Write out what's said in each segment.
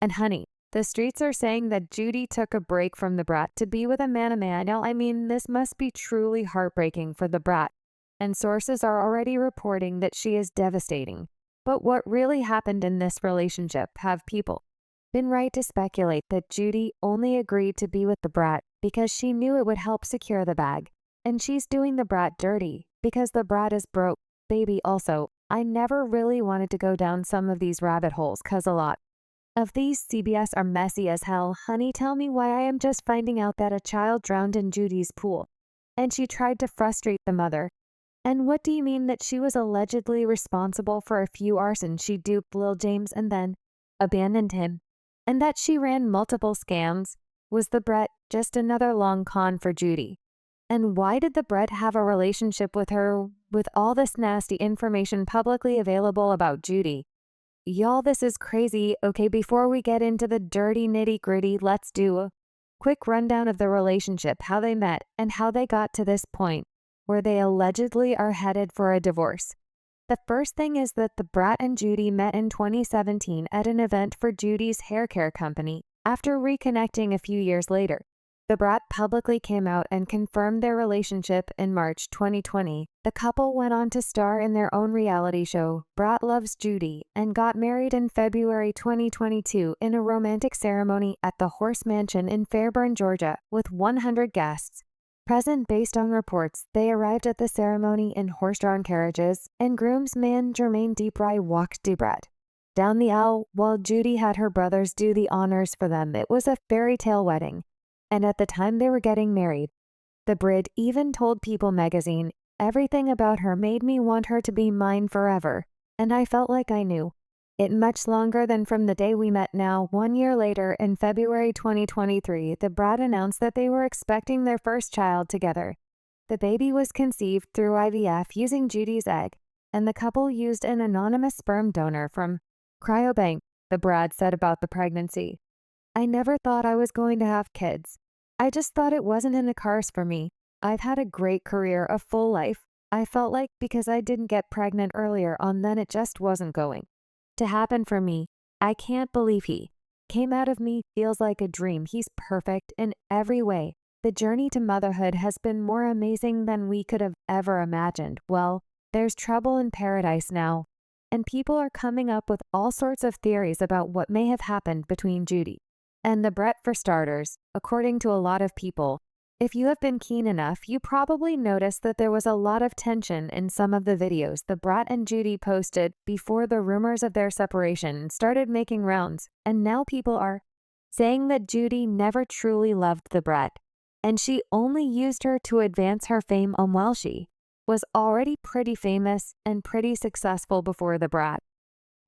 And honey, the streets are saying that Judy took a break from the Brat to be with a man. I mean, this must be truly heartbreaking for the Brat, and sources are already reporting that she is devastating. But what really happened in this relationship? Have people been right to speculate that Judy only agreed to be with the Brat because she knew it would help secure the bag, and she's doing the Brat dirty because the Brat is broke? Baby, also, I never really wanted to go down some of these rabbit holes cause a lot of these CBS are messy as hell. Honey, tell me why I am just finding out that a child drowned in Judy's pool, and she tried to frustrate the mother. And what do you mean that she was allegedly responsible for a few arsons? She duped Lil James and then abandoned him, and that she ran multiple scams? Was the Brat just another long con for Judy? And why did the Brat have a relationship with her with all this nasty information publicly available about Judy? Y'all, this is crazy. Okay, before we get into the dirty nitty-gritty, let's do a quick rundown of the relationship, how they met, and how they got to this point where they allegedly are headed for a divorce. The first thing is that the Brat and Judy met in 2017 at an event for Judy's hair care company. After reconnecting a few years later, the Brat publicly came out and confirmed their relationship in March 2020. The couple went on to star in their own reality show, Brat Loves Judy, and got married in February 2022 in a romantic ceremony at the Horse Mansion in Fairburn, Georgia, with 100 guests present. Based on reports, they arrived at the ceremony in horse-drawn carriages, and groomsman Jermaine Dupart walked the Brat down the aisle while Judy had her brothers do the honors for them. It was a fairy tale wedding, and at the time they were getting married, the bride even told People magazine, "Everything about her made me want her to be mine forever, and I felt like I knew it much longer than from the day we met." Now, 1 year later, in February 2023, the Brat announced that they were expecting their first child together. The baby was conceived through IVF using Judy's egg, and the couple used an anonymous sperm donor from Cryobank. The Brat said about the pregnancy, "I never thought I was going to have kids. I just thought it wasn't in the cards for me. I've had a great career, a full life. I felt like because I didn't get pregnant earlier on, then it just wasn't going to happen for me. I can't believe he came out of me. Feels like a dream. He's perfect in every way. The journey to motherhood has been more amazing than we could have ever imagined." Well, there's trouble in paradise now, and people are coming up with all sorts of theories about what may have happened between Judy and the Brat. For starters, according to a lot of people, if you have been keen enough, you probably noticed that there was a lot of tension in some of the videos the Brat and Judy posted before the rumors of their separation started making rounds, and now people are saying that Judy never truly loved the Brat, and she only used her to advance her fame while she was already pretty famous and pretty successful before the Brat.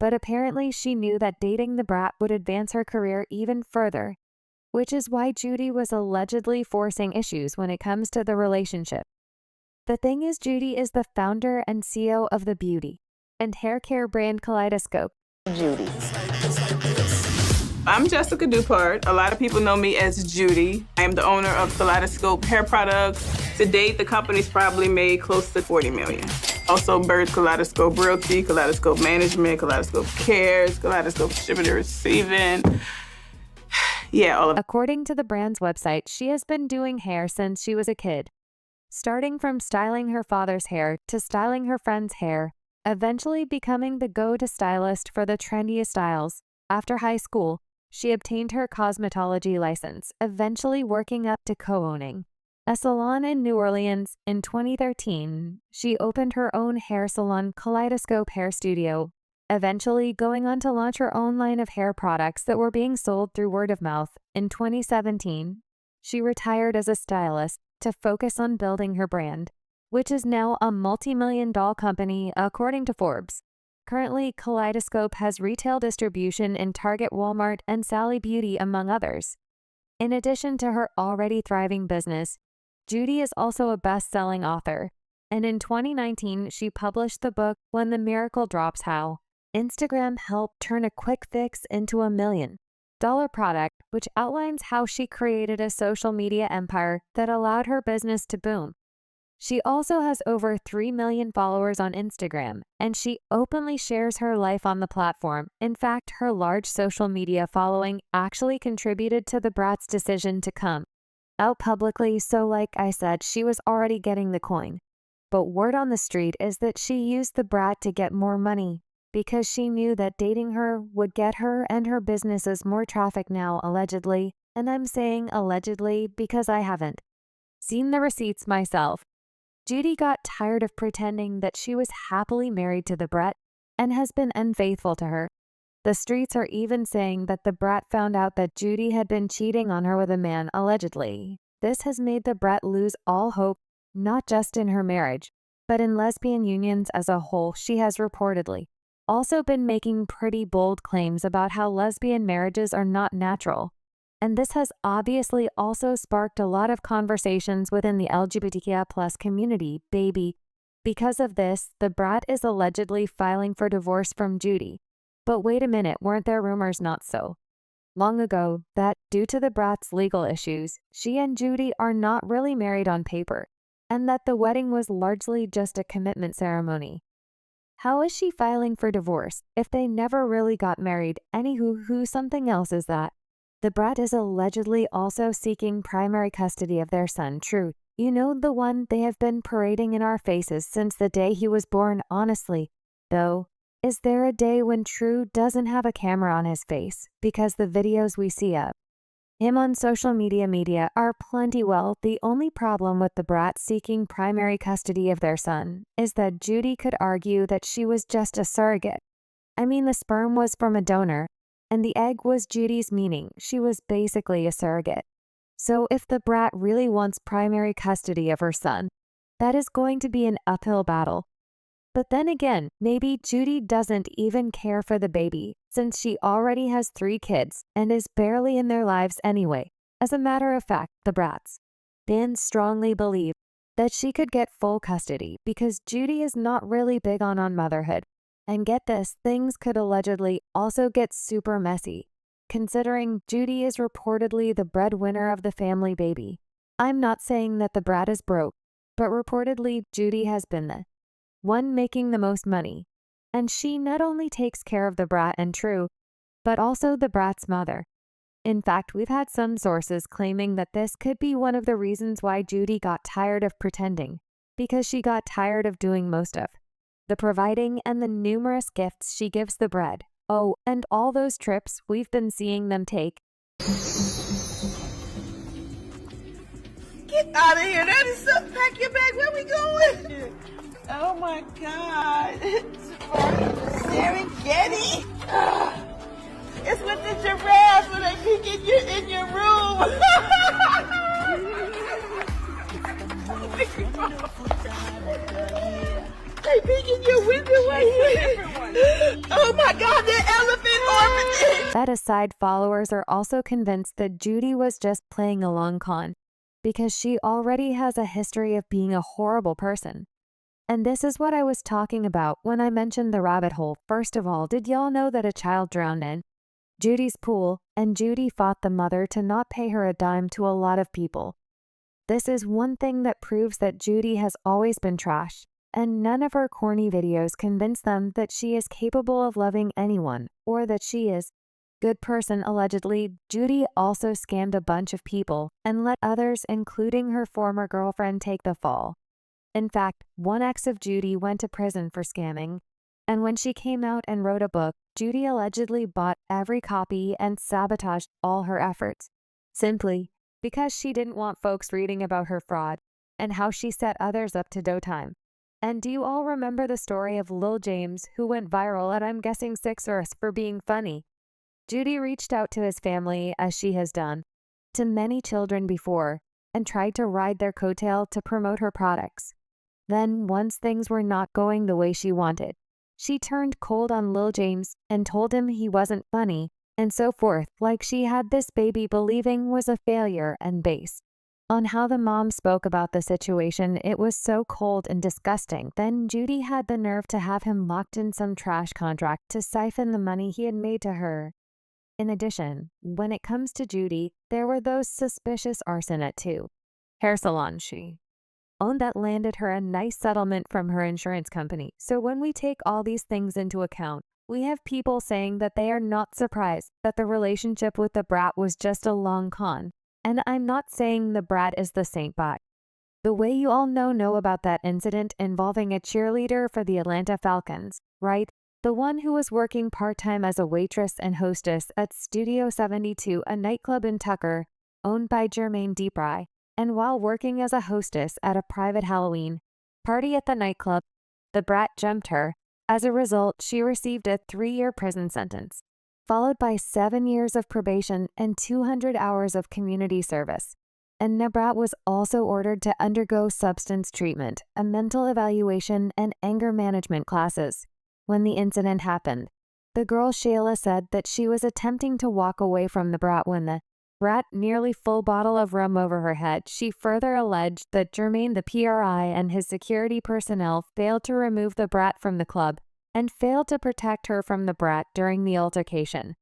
But apparently she knew that dating the Brat would advance her career even further, which is why Judy was allegedly forcing issues when it comes to the relationship. The thing is, Judy is the founder and CEO of the beauty and hair care brand Kaleidoscope. Judy. I'm Jessica Dupart. A lot of people know me as Judy. I am the owner of Kaleidoscope Hair Products. To date, the company's probably made close to $40 million. Also birthed Kaleidoscope Realty, Kaleidoscope Management, Kaleidoscope Cares, Kaleidoscope Shipping and Receiving. Yeah, all of it. According to the brand's website, she has been doing hair since she was a kid, starting from styling her father's hair to styling her friend's hair, eventually becoming the go-to stylist for the trendiest styles. After high school, she obtained her cosmetology license, eventually working up to co-owning a salon in New Orleans. In 2013, she opened her own hair salon, Kaleidoscope Hair Studio, eventually going on to launch her own line of hair products that were being sold through word of mouth. In 2017, she retired as a stylist to focus on building her brand, which is now a multi-million-dollar company, according to Forbes. Currently, Kaleidoscope has retail distribution in Target, Walmart, and Sally Beauty, among others. In addition to her already thriving business, Judy is also a best-selling author, and in 2019, she published the book When the Miracle Drops: How Instagram Helped Turn a Quick Fix into a $1 million product, which outlines how she created a social media empire that allowed her business to boom. She also has over 3 million followers on Instagram, and she openly shares her life on the platform. In fact, her large social media following actually contributed to the Brat's decision to come out publicly, so like I said, she was already getting the coin. But word on the street is that she used the Brat to get more money because she knew that dating her would get her and her businesses more traffic now, allegedly. And I'm saying allegedly because I haven't seen the receipts myself. Judy got tired of pretending that she was happily married to the Brat and has been unfaithful to her. The streets are even saying that the Brat found out that Judy had been cheating on her with a man, allegedly. This has made the Brat lose all hope, not just in her marriage, but in lesbian unions as a whole. She has reportedly also been making pretty bold claims about how lesbian marriages are not natural. And this has obviously also sparked a lot of conversations within the LGBTQI+ community, baby. Because of this, the Brat is allegedly filing for divorce from Judy. But wait a minute, weren't there rumors not so long ago that, due to the Brat's legal issues, she and Judy are not really married on paper, and that the wedding was largely just a commitment ceremony? How is she filing for divorce if they never really got married? Anywho, who something else is that? The Brat is allegedly also seeking primary custody of their son, Trey. You know, the one they have been parading in our faces since the day he was born. Honestly, though, is there a day when Trey doesn't have a camera on his face? Because the videos we see of him on social media are plenty. Well, the only problem with the Brat seeking primary custody of their son is that Judy could argue that she was just a surrogate. I mean, the sperm was from a donor, and the egg was Judy's, meaning she was basically a surrogate. So if the Brat really wants primary custody of her son, that is going to be an uphill battle. But then again, maybe Judy doesn't even care for the baby, since she already has 3 kids and is barely in their lives anyway. As a matter of fact, the Brats fans strongly believe that she could get full custody because Judy is not really big on motherhood. And get this, things could allegedly also get super messy, considering Judy is reportedly the breadwinner of the family, baby. I'm not saying that the Brat is broke, but reportedly Judy has been the one making the most money. And she not only takes care of the Brat and Trey, but also the Brat's mother. In fact, we've had some sources claiming that this could be one of the reasons why Judy got tired of pretending, because she got tired of doing most of the providing and the numerous gifts she gives the Brat. Oh, and all those trips we've been seeing them take. Get out of here. That is so. Pack your bag. Where we going? Oh my God. Serengeti. It's with the giraffes when they peek in your room. They peek in your window right here. Oh my God, the elephant orphanage. That aside, followers are also convinced that Judy was just playing a long con, because she already has a history of being a horrible person. And this is what I was talking about when I mentioned the rabbit hole. First of all, did y'all know that a child drowned in Judy's pool, and Judy fought the mother to not pay her a dime to a lot of people? This is one thing that proves that Judy has always been trash, and none of her corny videos convince them that she is capable of loving anyone, or that she is a good person. Allegedly, Judy also scammed a bunch of people and let others, including her former girlfriend, take the fall. In fact, one ex of Judy went to prison for scamming, and when she came out and wrote a book, Judy allegedly bought every copy and sabotaged all her efforts, simply because she didn't want folks reading about her fraud and how she set others up to do time. And do you all remember the story of Lil James, who went viral at, I'm guessing, 6 Earths for being funny? Judy reached out to his family, as she has done to many children before, and tried to ride their coattail to promote her products. Then, once things were not going the way she wanted, she turned cold on Lil James and told him he wasn't funny, and so forth, like she had this baby believing was a failure. And based on how the mom spoke about the situation, it was so cold and disgusting. Then Judy had the nerve to have him locked in some trash contract to siphon the money he had made to her. In addition, when it comes to Judy, there were those suspicious arson at 2 hair salons she and that landed her a nice settlement from her insurance company. So when we take all these things into account, we have people saying that they are not surprised that the relationship with the Brat was just a long con. And I'm not saying the Brat is the saint by the way. You all know about that incident involving a cheerleader for the Atlanta Falcons, right? The one who was working part-time as a waitress and hostess at Studio 72, a nightclub in Tucker, owned by Jermaine Dupart, and while working as a hostess at a private Halloween party at the nightclub, the Brat jumped her. As a result, she received a 3-year prison sentence, followed by 7 years of probation and 200 hours of community service. And the Brat was also ordered to undergo substance treatment, a mental evaluation, and anger management classes. When the incident happened, the girl Shayla said that she was attempting to walk away from the Brat when the Brat nearly full bottle of rum over her head. She further alleged that Jermaine, the PRI, and his security personnel failed to remove the Brat from the club and failed to protect her from the Brat during the altercation.